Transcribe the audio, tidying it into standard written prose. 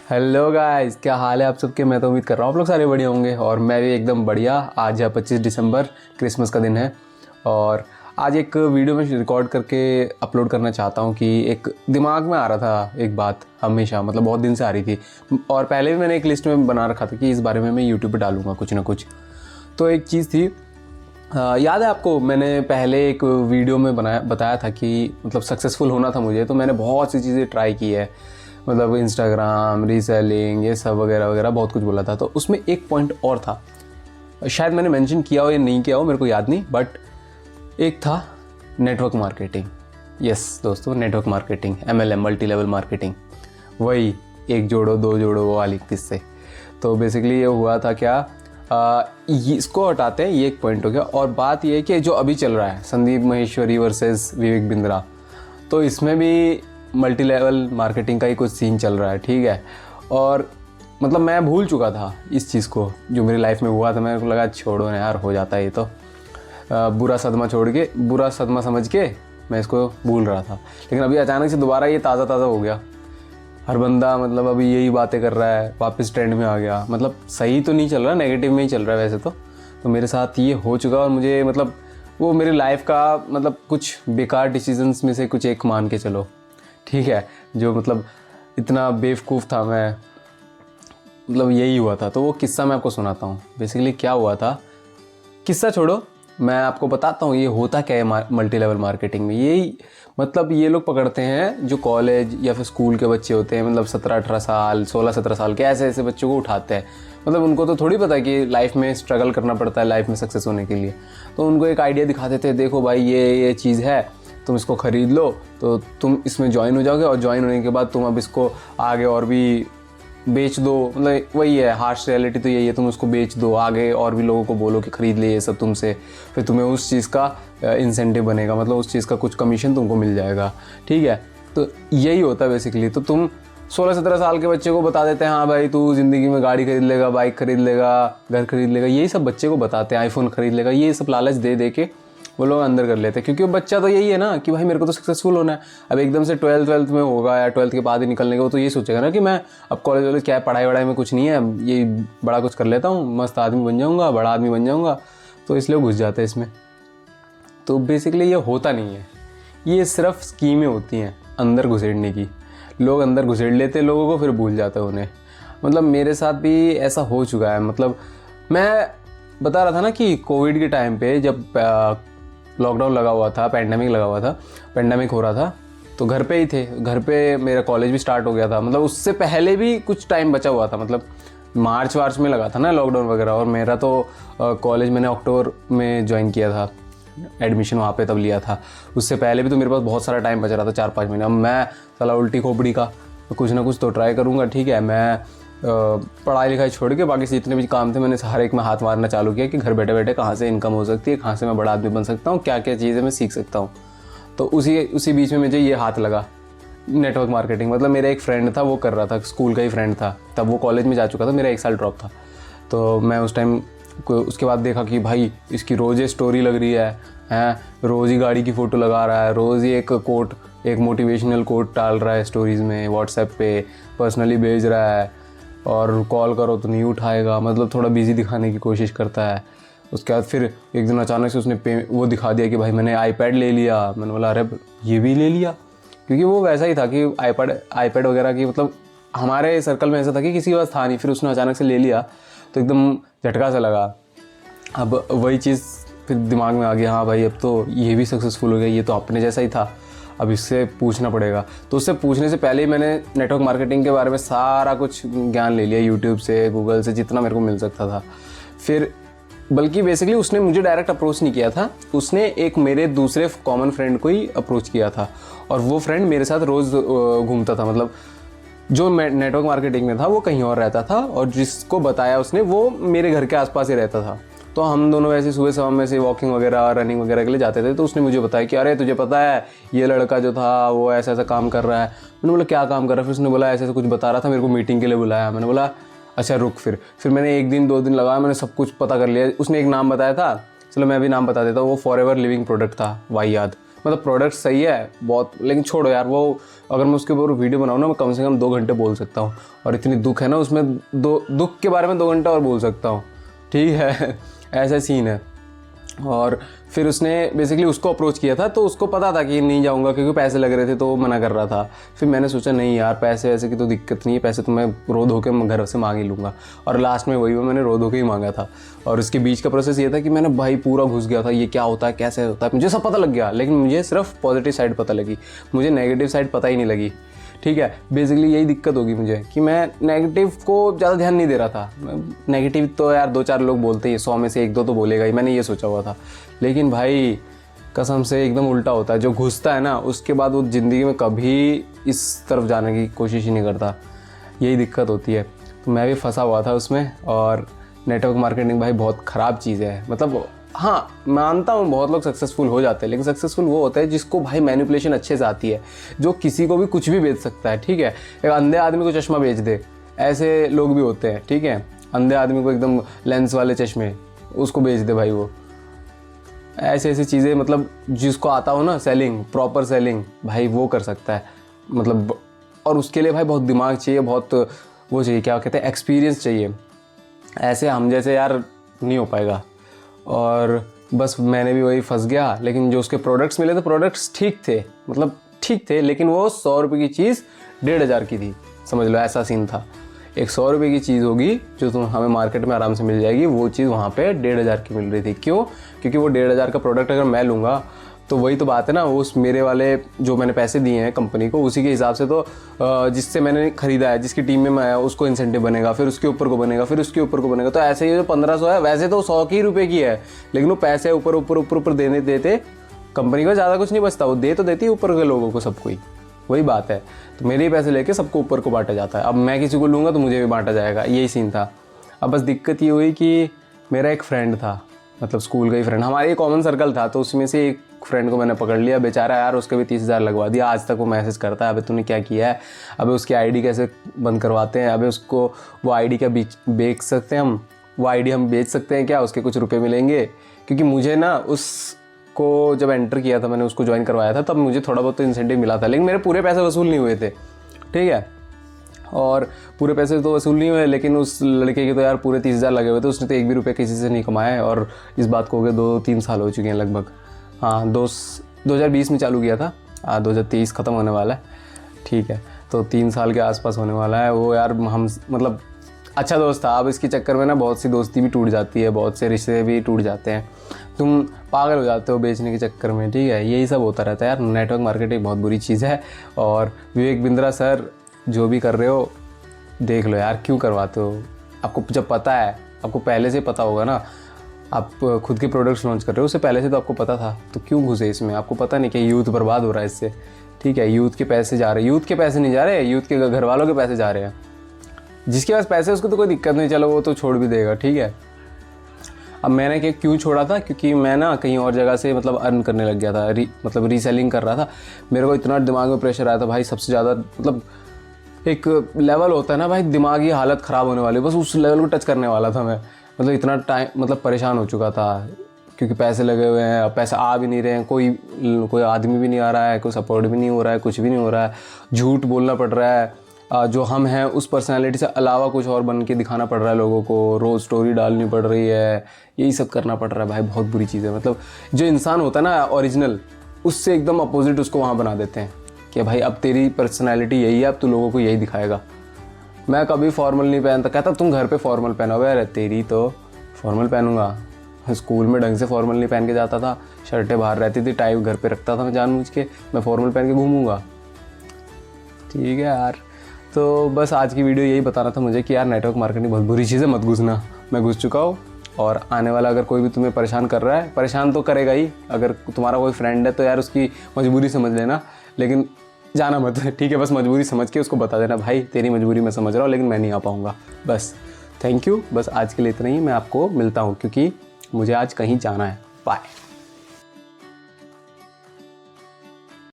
Hello guys, क्या हाल है आप सबके। मैं तो उम्मीद कर रहा हूँ आप लोग सारे बढ़िया होंगे और मैं भी एकदम बढ़िया। आज है 25 दिसंबर, क्रिसमस का दिन है और आज एक वीडियो में रिकॉर्ड करके अपलोड करना चाहता हूँ कि एक दिमाग में आ रहा था एक बात, हमेशा मतलब बहुत दिन से आ रही थी और पहले भी मैंने एक लिस्ट में बना रखा था कि इस बारे में मैं यूट्यूब पे डालूँगा कुछ ना कुछ। तो एक चीज़ थी, याद है आपको, मैंने पहले एक वीडियो में बताया था कि मतलब सक्सेसफुल होना था मुझे, तो मैंने बहुत सी चीज़ें ट्राई की है, मतलब इंस्टाग्राम, रीसेलिंग, ये सब वगैरह वगैरह बहुत कुछ बोला था। तो उसमें एक पॉइंट और था, शायद मैंने मेंशन किया हो या नहीं किया हो मेरे को याद नहीं, बट एक था नेटवर्क मार्केटिंग। यस दोस्तों, network marketing, MLM, multi level marketing, वही एक जोड़ो दो जोड़ो वो वाली किस्से। तो बेसिकली ये हुआ था क्या, इसको हटाते हैं, ये एक पॉइंट हो गया। और बात ये है कि जो अभी चल रहा है संदीप महेश्वरी वर्सेस विवेक बिंद्रा, तो इसमें भी मल्टी लेवल मार्केटिंग का ही कुछ सीन चल रहा है, ठीक है। और मतलब मैं भूल चुका था इस चीज़ को, जो मेरी लाइफ में हुआ था। मेरे को लगा छोड़ो ना यार, हो जाता है ये तो, बुरा सदमा समझ के मैं इसको भूल रहा था। लेकिन अभी अचानक से दोबारा ये ताज़ा हो गया। हर बंदा मतलब अभी यही बातें कर रहा है, वापस ट्रेंड में आ गया। मतलब सही तो नहीं चल रहा, नेगेटिव में ही चल रहा है वैसे तो मेरे साथ ये हो चुका। और मुझे मतलब वो मेरी लाइफ का मतलब कुछ बेकार डिसीजंस में से कुछ एक मान के चलो, ठीक है, जो मतलब इतना बेवकूफ़ था मैं, मतलब यही हुआ था। तो वो किस्सा मैं आपको सुनाता हूँ। बेसिकली क्या हुआ था, किस्सा छोड़ो, मैं आपको बताता हूँ ये होता क्या है मल्टी लेवल मार्केटिंग में। यही मतलब ये लोग पकड़ते हैं जो कॉलेज या फिर स्कूल के बच्चे होते हैं, मतलब 17-18 साल, 16-17 साल के ऐसे बच्चों को उठाते हैं। मतलब उनको तो थोड़ी पता है कि लाइफ में स्ट्रगल करना पड़ता है लाइफ में सक्सेस होने के लिए। तो उनको एक आइडिया दिखा देते हैं, देखो भाई ये चीज़ है, तुम इसको ख़रीद लो तो तुम इसमें ज्वाइन हो जाओगे, और ज्वाइन होने के बाद तुम अब इसको आगे और भी बेच दो। मतलब वही है, हार्श रियलिटी तो यही है, तुम उसको बेच दो आगे और भी लोगों को बोलो कि ख़रीद ले ये सब तुमसे, फिर तुम्हें उस चीज़ का इंसेंटिव बनेगा, मतलब उस चीज़ का कुछ कमीशन तुमको मिल जाएगा, ठीक है। तो यही होता है बेसिकली। तो तुम 16-17 साल के बच्चे को बता देते हैं, हाँ भाई तू ज़िंदगी में गाड़ी खरीद लेगा, बाइक खरीद लेगा, घर खरीद लेगा, यही सब बच्चे को बताते हैं, आईफोन खरीद लेगा, ये सब लालच दे के वो लोग अंदर कर लेते हैं। क्योंकि वो बच्चा तो यही है ना कि भाई मेरे को तो सक्सेसफुल होना है। अब एकदम से 12th में होगा या 12th के बाद ही निकलने का, वो तो ये सोचेगा ना कि मैं अब कॉलेज क्या है, पढ़ाई वढ़ाई में कुछ नहीं है, ये बड़ा कुछ कर लेता हूँ, मस्त आदमी बन जाऊँगा, बड़ा आदमी बन जाऊँगा। तो इसलिए घुस जाते हैं इसमें। तो बेसिकली ये होता नहीं है, ये सिर्फ स्कीमें होती हैं अंदर घुसेड़ने की। लोग अंदर घुसेड़ लेते हैं लोगों को, फिर भूल जाते हैं उन्हें। मतलब मेरे साथ भी ऐसा हो चुका है। मतलब मैं बता रहा था ना कि कोविड के टाइम पे जब लॉकडाउन लगा हुआ था, पेंडेमिक हो रहा था, तो घर पे ही थे। घर पे मेरा कॉलेज भी स्टार्ट हो गया था, मतलब उससे पहले भी कुछ टाइम बचा हुआ था। मतलब मार्च में लगा था ना लॉकडाउन वगैरह, और मेरा तो कॉलेज मैंने अक्टूबर में ज्वाइन किया था, एडमिशन वहाँ पे तब लिया था। उससे पहले भी तो मेरे पास बहुत सारा टाइम बच रहा था, 4-5 महीने। अब मैं साला उल्टी खोपड़ी का कुछ ना कुछ तो ट्राई करूँगा, ठीक है। मैं पढ़ाई लिखाई छोड़ के बाकी से जितने भी काम थे मैंने हर एक में हाथ मारना चालू किया कि घर बैठे बैठे कहाँ से इनकम हो सकती है, कहाँ से मैं बड़ा आदमी बन सकता हूँ, क्या क्या चीज़ें मैं सीख सकता हूँ। तो उसी बीच में मुझे ये हाथ लगा, नेटवर्क मार्केटिंग। मतलब मेरा एक फ्रेंड था, वो कर रहा था, स्कूल का ही फ्रेंड था, तब वो कॉलेज में जा चुका था, मेरा 1 साल ड्रॉप था। तो मैं उस टाइम उसके बाद देखा कि भाई इसकी रोज़ ही स्टोरी लग रही है, रोज़ ही गाड़ी की फ़ोटो लगा रहा है, रोज़ ही एक मोटिवेशनल कोट डाल रहा है स्टोरीज़ में, व्हाट्सएप पे पर्सनली भेज रहा है, और कॉल करो तो नहीं उठाएगा, मतलब थोड़ा बिजी दिखाने की कोशिश करता है। उसके बाद फिर एक दिन अचानक से उसने वो दिखा दिया कि भाई मैंने आईपैड ले लिया। मैंने बोला अरे ये भी ले लिया, क्योंकि वो वैसा ही था कि आईपैड वगैरह की, मतलब हमारे सर्कल में ऐसा था कि किसी के पास था नहीं, फिर उसने अचानक से ले लिया तो एकदम झटका सा लगा। अब वही चीज़ फिर दिमाग में आ गया, हाँ भाई अब तो ये भी सक्सेसफुल हो गया, ये तो अपने जैसा ही था, अब इससे पूछना पड़ेगा। तो उससे पूछने से पहले ही मैंने नेटवर्क मार्केटिंग के बारे में सारा कुछ ज्ञान ले लिया, यूट्यूब से, गूगल से, जितना मेरे को मिल सकता था। फिर बल्कि बेसिकली उसने मुझे डायरेक्ट अप्रोच नहीं किया था, उसने एक मेरे दूसरे कॉमन फ्रेंड को ही अप्रोच किया था, और वो फ्रेंड मेरे साथ रोज़ घूमता था। मतलब जो नेटवर्क मार्केटिंग में था वो कहीं और रहता था, और जिसको बताया उसने वो मेरे घर के आसपास ही रहता था। तो हम दोनों ऐसे सुबह शाम में से वॉकिंग वगैरह, रनिंग वगैरह के लिए जाते थे। तो उसने मुझे बताया कि अरे तुझे पता है ये लड़का जो था वो ऐसा काम कर रहा है। मैंने बोला क्या काम कर रहा है? फिर उसने बोला ऐसे कुछ बता रहा था, मेरे को मीटिंग के लिए बुलाया। मैंने बोला अच्छा रुक। फिर मैंने 1 दिन 2 दिन लगाया, मैंने सब कुछ पता कर लिया। उसने एक नाम बताया था, चलो मैं भी नाम बता देता हूँ, वो फॉरएवर लिविंग प्रोडक्ट था, वाहियात। मतलब प्रोडक्ट सही है बहुत, लेकिन छोड़ो यार, वो अगर मैं उसके ऊपर वीडियो बनाऊँ ना, मैं कम से कम 2 घंटे बोल सकता हूँ, और इतनी दुख है ना उसमें, दुख के बारे में 2 घंटा और बोल सकता हूँ, ठीक है। ऐसा सीन है। और फिर उसने बेसिकली उसको अप्रोच किया था, तो उसको पता था कि नहीं जाऊंगा क्योंकि पैसे लग रहे थे, तो वो मना कर रहा था। फिर मैंने सोचा नहीं यार, पैसे वैसे की तो दिक्कत नहीं है, पैसे तो मैं रो धो के घर से मांग ही लूँगा, और लास्ट में वही मैंने रो धो के ही मांगा था। और उसके बीच का प्रोसेस ये था कि मैंने भाई पूरा घुस गया था, ये क्या होता है कैसे होता है, मुझे सब पता लग गया, लेकिन मुझे सिर्फ पॉजिटिव साइड पता लगी, मुझे नेगेटिव साइड पता ही नहीं लगी, ठीक है। बेसिकली यही दिक्कत होगी मुझे कि मैं नेगेटिव को ज़्यादा ध्यान नहीं दे रहा था। नेगेटिव तो यार 2-4 लोग बोलते हैं, 100 में से 1-2 तो बोलेगा ही, मैंने ये सोचा हुआ था। लेकिन भाई कसम से एकदम उल्टा होता है, जो घुसता है ना उसके बाद वो ज़िंदगी में कभी इस तरफ जाने की कोशिश ही नहीं करता, यही दिक्कत होती है। तो मैं भी फंसा हुआ था उसमें। और नेटवर्क मार्केटिंग भाई बहुत ख़राब चीज़ है, मतलब हाँ मानता हूँ बहुत लोग सक्सेसफुल हो जाते हैं, लेकिन सक्सेसफुल वो होता है जिसको भाई मैनिपुलेशन अच्छे से आती है, जो किसी को भी कुछ भी बेच सकता है, ठीक है। एक अंधे आदमी को चश्मा बेच दे, ऐसे लोग भी होते हैं, ठीक है। अंधे आदमी को एकदम लेंस वाले चश्मे उसको बेच दे भाई, वो ऐसी ऐसी चीज़ें, मतलब जिसको आता हो ना सेलिंग, प्रॉपर सेलिंग, भाई वो कर सकता है, मतलब। और उसके लिए भाई बहुत दिमाग चाहिए, बहुत वो चाहिए, क्या कहते हैं, एक्सपीरियंस चाहिए। ऐसे हम जैसे यार नहीं हो पाएगा। और बस मैंने भी वही फंस गया। लेकिन जो उसके प्रोडक्ट्स मिले थे, प्रोडक्ट्स ठीक थे, मतलब ठीक थे, लेकिन वो 100 रुपये की चीज़ 1,500 की थी, समझ लो ऐसा सीन था। एक 100 रुपये की चीज़ होगी जो तुम हमें मार्केट में आराम से मिल जाएगी, वो चीज़ वहाँ पे 1,500 की मिल रही थी। क्यों? क्योंकि वो 1,500 का प्रोडक्ट अगर मैं लूँगा तो वही तो बात है ना, उस मेरे वाले जो मैंने पैसे दिए हैं कंपनी को, उसी के हिसाब से तो जिससे मैंने ख़रीदा है, जिसकी टीम में मैं आया, उसको इंसेंटिव बनेगा, फिर उसके ऊपर को बनेगा, फिर उसके ऊपर को बनेगा। तो ऐसे ही जो 1500 है, वैसे तो 100 की रुपये की है, लेकिन वो पैसे ऊपर ऊपर ऊपर ऊपर देने देते कंपनी को ज़्यादा कुछ नहीं बचता, वो दे तो देती है ऊपर के लोगों को, सबको ही। वही बात है। तो मेरे ही पैसे लेके सबको ऊपर को बांटा जाता है। अब मैं किसी को लूँगा तो मुझे भी बांटा जाएगा, यही सीन था। अब बस दिक्कत ये हुई कि मेरा एक फ्रेंड था, मतलब स्कूल का ही फ्रेंड, हमारे कॉमन सर्कल था, तो उसमें से एक फ्रेंड को मैंने पकड़ लिया। बेचारा यार, उसके भी 30,000 लगवा दिया। आज तक वो मैसेज करता है, अबे तूने क्या किया है, अबे उसकी आईडी कैसे बंद करवाते हैं, अबे उसको वो आईडी क्या बेच सकते हैं हम, वो आईडी हम बेच सकते हैं क्या, उसके कुछ रुपए मिलेंगे। क्योंकि मुझे ना उसको जब एंटर किया था, मैंने उसको ज्वाइन करवाया था, तब मुझे थोड़ा बहुत तो इंसेंटिव मिला था, लेकिन मेरे पूरे पैसे वसूल नहीं हुए थे, ठीक है। और पूरे पैसे तो वसूल नहीं हुए, लेकिन उस लड़के के तो यार पूरे 30,000 लगे हुए थे। उसने तो एक भी रुपये किसी से नहीं कमाया। और इस बात को हो गए 2-3 साल हो चुके हैं लगभग। हाँ, 2020 में चालू किया था, 2023 ख़त्म होने वाला है, ठीक है। तो 3 साल के आसपास होने वाला है। वो यार हम मतलब अच्छा दोस्त था। अब इसके चक्कर में ना बहुत सी दोस्ती भी टूट जाती है, बहुत से रिश्ते भी टूट जाते हैं, तुम पागल हो जाते हो बेचने के चक्कर में, ठीक है। यही सब होता रहता है यार। नेटवर्क मार्केटिंग बहुत बुरी चीज़ है। और विवेक बिंद्रा सर, जो भी कर रहे हो देख लो यार, क्यों करवाते हो। आपको जब पता है, आपको पहले से पता होगा ना, आप खुद के प्रोडक्ट्स लॉन्च कर रहे हो, उससे पहले से तो आपको पता था, तो क्यों घुसे इसमें। आपको पता नहीं कि यूथ बर्बाद हो रहा है इससे, ठीक है। यूथ के पैसे जा रहे हैं, यूथ के पैसे नहीं जा रहे, यूथ के घर वालों के पैसे जा रहे हैं। जिसके पास पैसे उसको तो कोई दिक्कत नहीं, चलो वो तो छोड़ भी देगा, ठीक है। अब मैंने क्यों छोड़ा था, क्योंकि मैं ना कहीं और जगह से मतलब अर्न करने लग गया था, मतलब रीसेलिंग कर रहा था। मेरे को इतना दिमाग में प्रेशर आया था भाई, सबसे ज़्यादा मतलब एक लेवल होता है ना भाई, दिमागी हालत ख़राब होने वाली, बस उस लेवल को टच करने वाला था मैं। मतलब इतना टाइम, मतलब परेशान हो चुका था, क्योंकि पैसे लगे हुए हैं, पैसे आ भी नहीं रहे हैं, कोई आदमी भी नहीं आ रहा है, कोई सपोर्ट भी नहीं हो रहा है, कुछ भी नहीं हो रहा है, झूठ बोलना पड़ रहा है। जो हम हैं उस पर्सनालिटी से अलावा कुछ और बन के दिखाना पड़ रहा है लोगों को, रोज़ स्टोरी डालनी पड़ रही है, यही सब करना पड़ रहा है भाई। बहुत बुरी चीज़ है। मतलब जो इंसान होता है ना ओरिजिनल, उससे एकदम अपोजिट उसको वहाँ बना देते हैं कि भाई अब तेरी पर्सनालिटी यही है, अब तू लोगों को यही दिखाएगा। मैं कभी फॉर्मल नहीं पहनता, कहता तुम घर पे फॉर्मल पहनो। यार तेरी तो फॉर्मल पहनूंगा, स्कूल में ढंग से फॉर्मल नहीं पहन के जाता था, शर्टें बाहर रहती थी, टाई घर पे रखता था मैं जानबूझ के, मैं फॉर्मल पहन के घूमूंगा, ठीक है यार। तो बस आज की वीडियो यही बताना था मुझे कि यार नेटवर्क मार्केटिंग बहुत बुरी चीज़ है, मत घुसना। मैं घुस चुका हूँ, और आने वाला अगर कोई भी तुम्हें परेशान कर रहा है, परेशान तो करेगा ही। अगर तुम्हारा कोई फ्रेंड है तो यार उसकी मजबूरी समझ लेना, लेकिन जाना मत, ठीक है। बस मजबूरी समझ के उसको बता देना, भाई तेरी मजबूरी मैं समझ रहा हूँ, लेकिन मैं नहीं आ पाऊँगा। बस थैंक यू, बस आज के लिए इतना ही। मैं आपको मिलता हूँ क्योंकि मुझे आज कहीं जाना है। बाय।